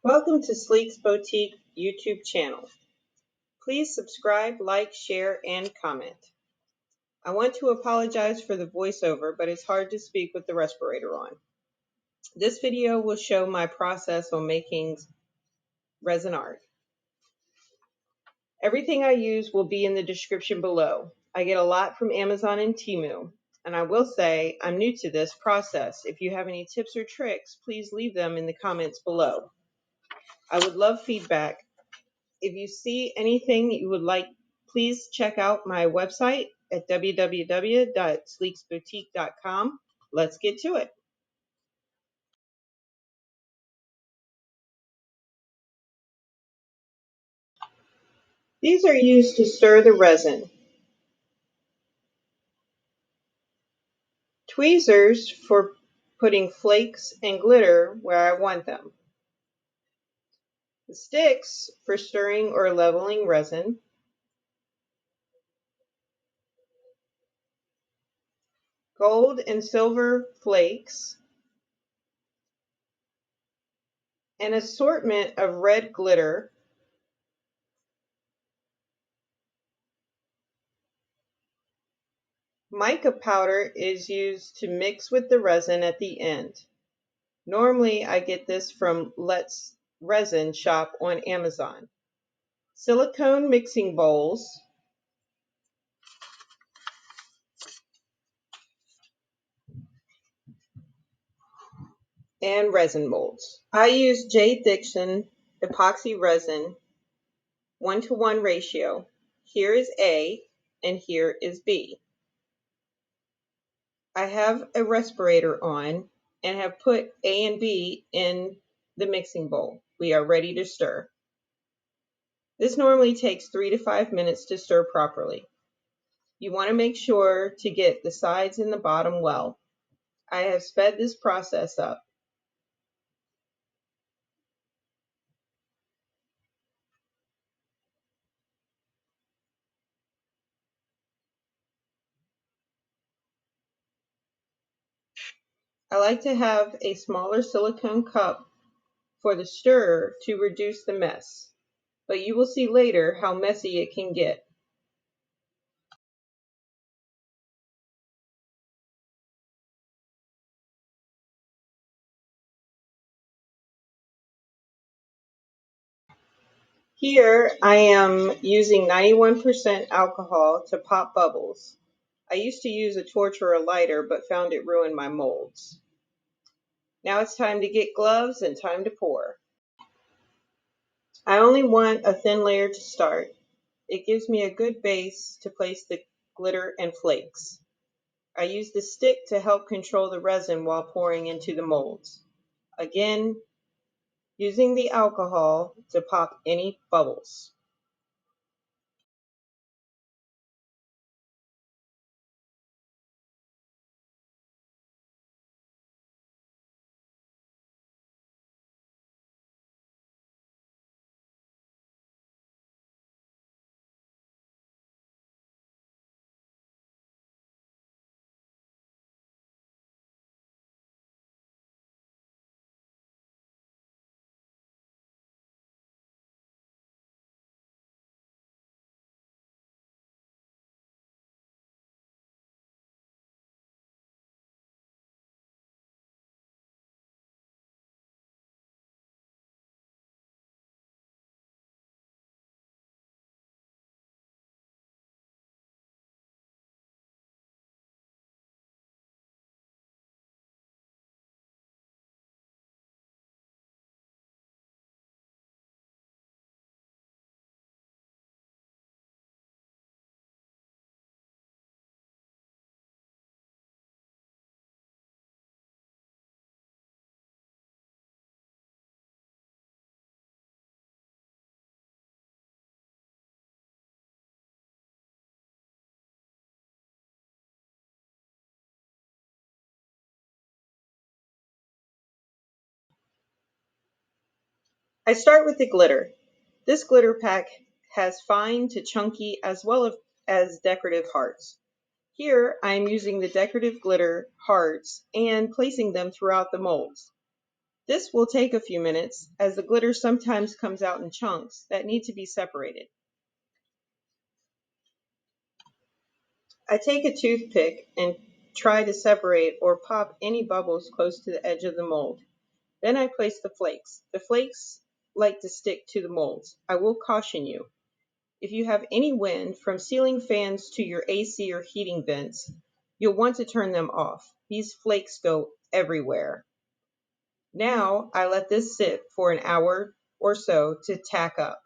Welcome to Sleek's Boutique YouTube channel. Please subscribe, like, share, and comment. I want to apologize for the voiceover, but it's hard to speak with the respirator on. This video will show my process on making resin art. Everything I use will be in the description below. I get a lot from Amazon and Temu, and I will say I'm new to this process. If you have any tips or tricks, please leave them in the comments below. I would love feedback. If you see anything you would like, please check out my website at www.sleeksboutique.com. Let's get to it. These are used to stir the resin. Tweezers for putting flakes and glitter where I want them. The sticks for stirring or leveling resin. Gold and silver flakes. An assortment of red glitter. Mica powder is used to mix with the resin at the end. Normally, I get this from Let's Resin shop on Amazon. Silicone mixing bowls. And resin molds. I use J. Dixon epoxy resin 1-to-1 ratio. Here is A and here is B. I have a respirator on and have put A and B in the mixing bowl. We are ready to stir. This normally takes 3 to 5 minutes to stir properly. You want to make sure to get the sides and the bottom well. I have sped this process up. I like to have a smaller silicone cup for the stirrer to reduce the mess, but you will see later how messy it can get. Here I am using 91% alcohol to pop bubbles. I used to use a torch or a lighter, but found it ruined my molds. Now it's time to get gloves and time to pour. I only want a thin layer to start. It gives me a good base to place the glitter and flakes. I use the stick to help control the resin while pouring into the molds. Again, using the alcohol to pop any bubbles. I start with the glitter. This glitter pack has fine to chunky as well as decorative hearts. Here I am using the decorative glitter hearts and placing them throughout the molds. This will take a few minutes as the glitter sometimes comes out in chunks that need to be separated. I take a toothpick and try to separate or pop any bubbles close to the edge of the mold. Then I place the flakes. The flakes like to stick to the molds. I will caution you. If you have any wind from ceiling fans to your AC or heating vents, you'll want to turn them off. These flakes go everywhere. Now I let this sit for an hour or so to tack up.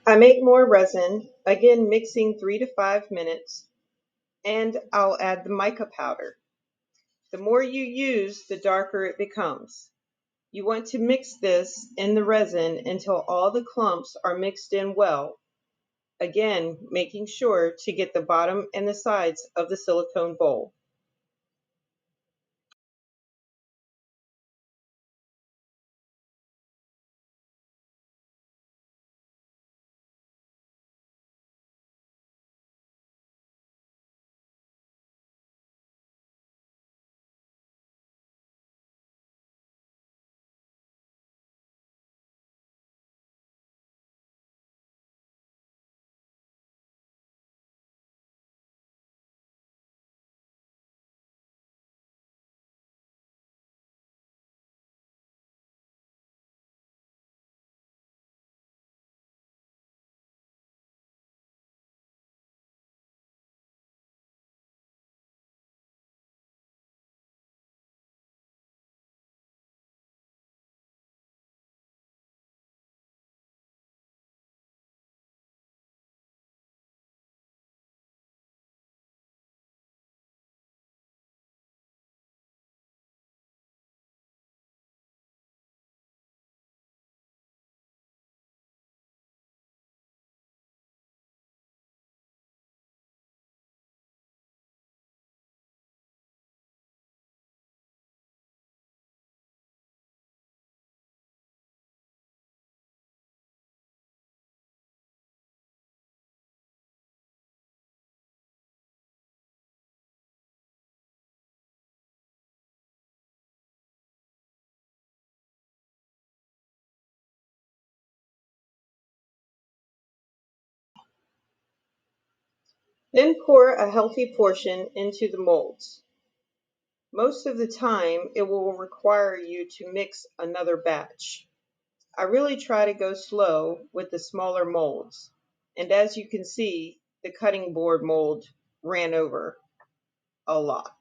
I make more resin, again mixing 3 to 5 minutes, and I'll add the mica powder. The more you use, the darker it becomes. You want to mix this in the resin until all the clumps are mixed in well, again making sure to get the bottom and the sides of the silicone bowl. Then pour a healthy portion into the molds. Most of the time, it will require you to mix another batch. I really try to go slow with the smaller molds. And as you can see, the cutting board mold ran over a lot.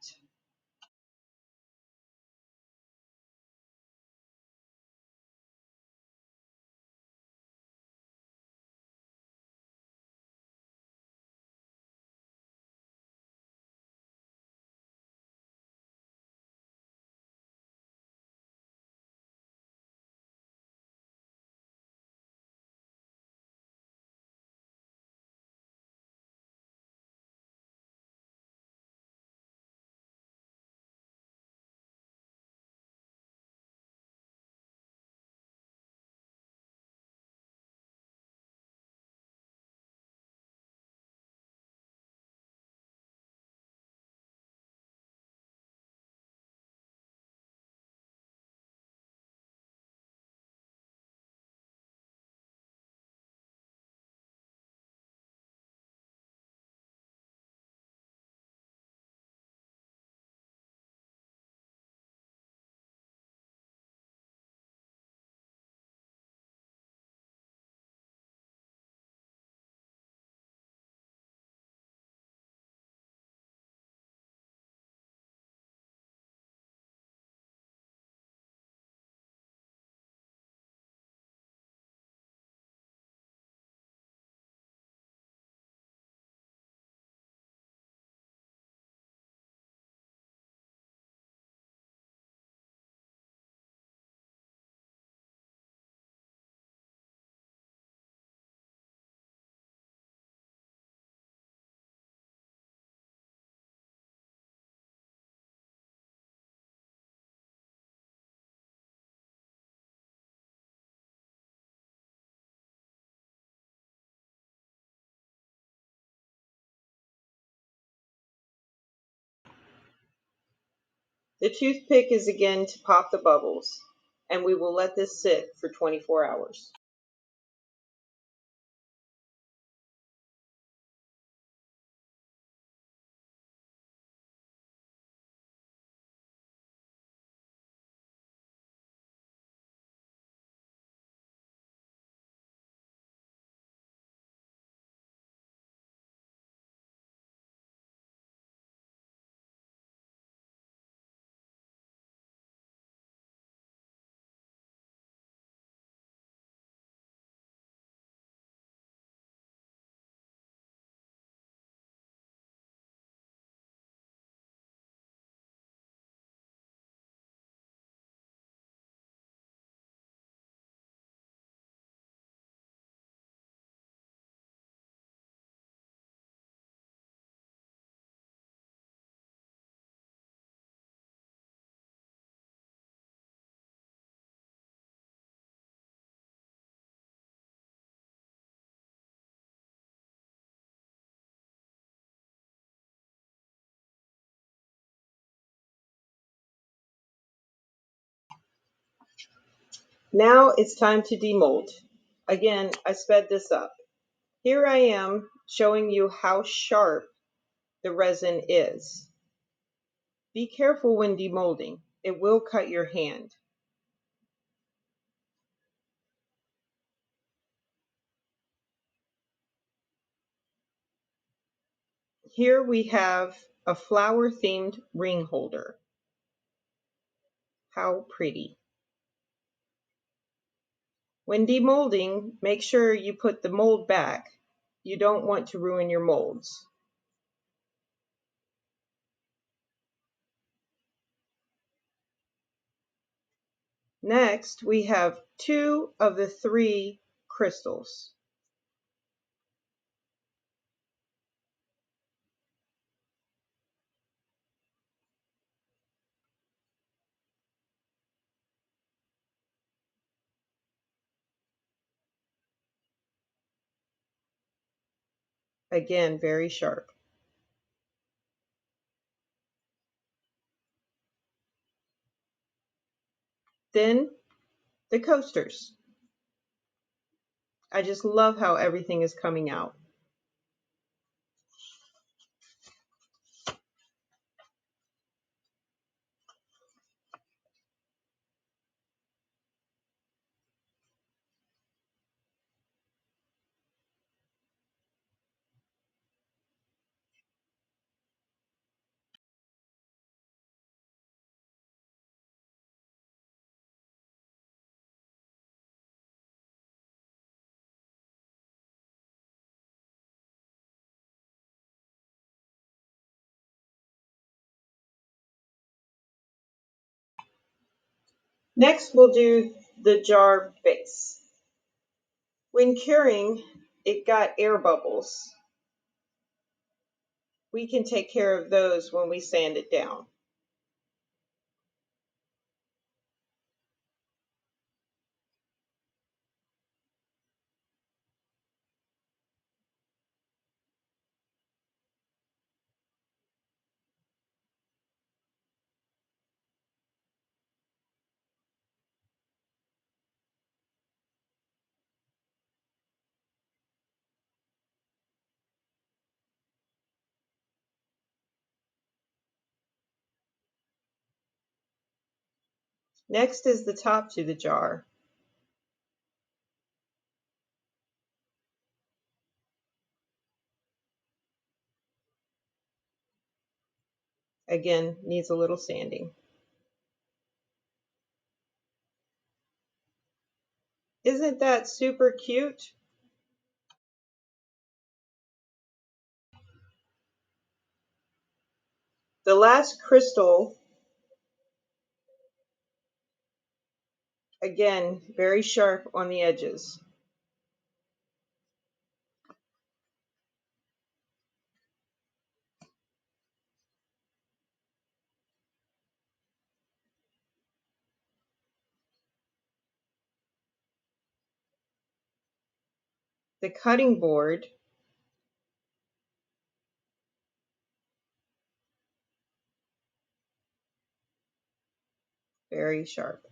The toothpick is again to pop the bubbles, and we will let this sit for 24 hours. Now it's time to demold. Again, I sped this up. Here I am showing you how sharp the resin is. Be careful when demolding. It will cut your hand. Here we have a flower-themed ring holder. How pretty. When demolding, make sure you put the mold back. You don't want to ruin your molds. Next, we have 2 of the 3 crystals. Again, very sharp. Then the coasters. I just love how everything is coming out. Next, we'll do the jar base. When curing, it got air bubbles. We can take care of those when we sand it down. Next is the top to the jar. Again, needs a little sanding. Isn't that super cute? The last crystal, again, very sharp on the edges. The cutting board, Very sharp.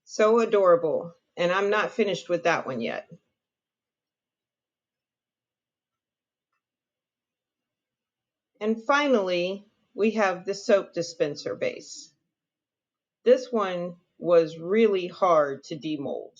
So adorable. And I'm not finished with that one yet. And finally, we have the soap dispenser base. This one was really hard to demold.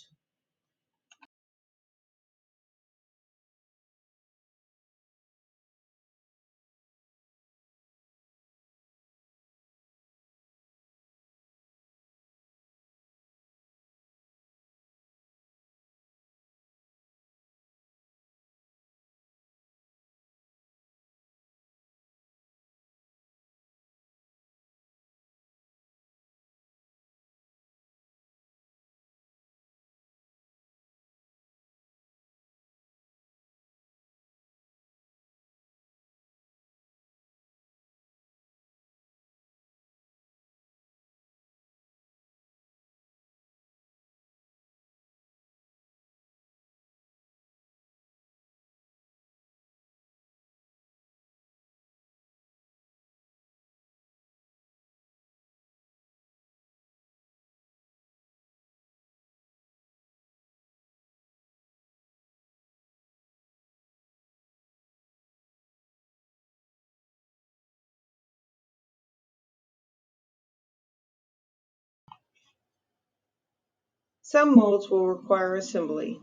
Some molds will require assembly.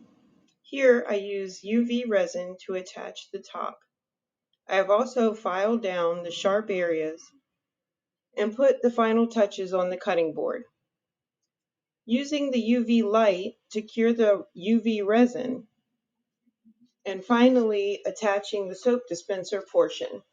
Here I use UV resin to attach the top. I have also filed down the sharp areas and put the final touches on the cutting board. Using the UV light to cure the UV resin, and finally attaching the soap dispenser portion.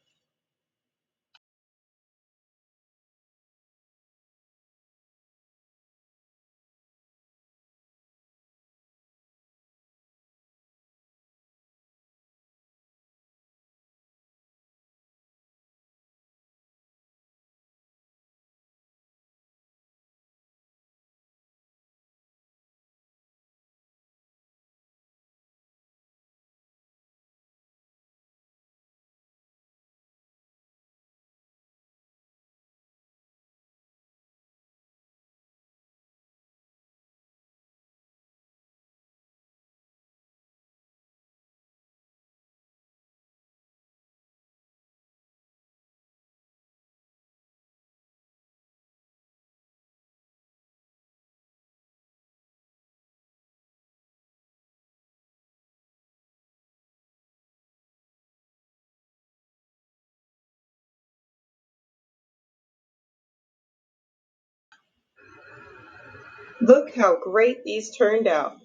Look how great these turned out.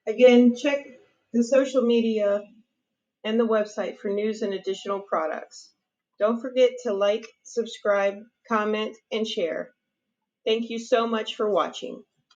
Again, check the social media and the website for news and additional products. Don't forget to like, subscribe, comment, and share. Thank you so much for watching.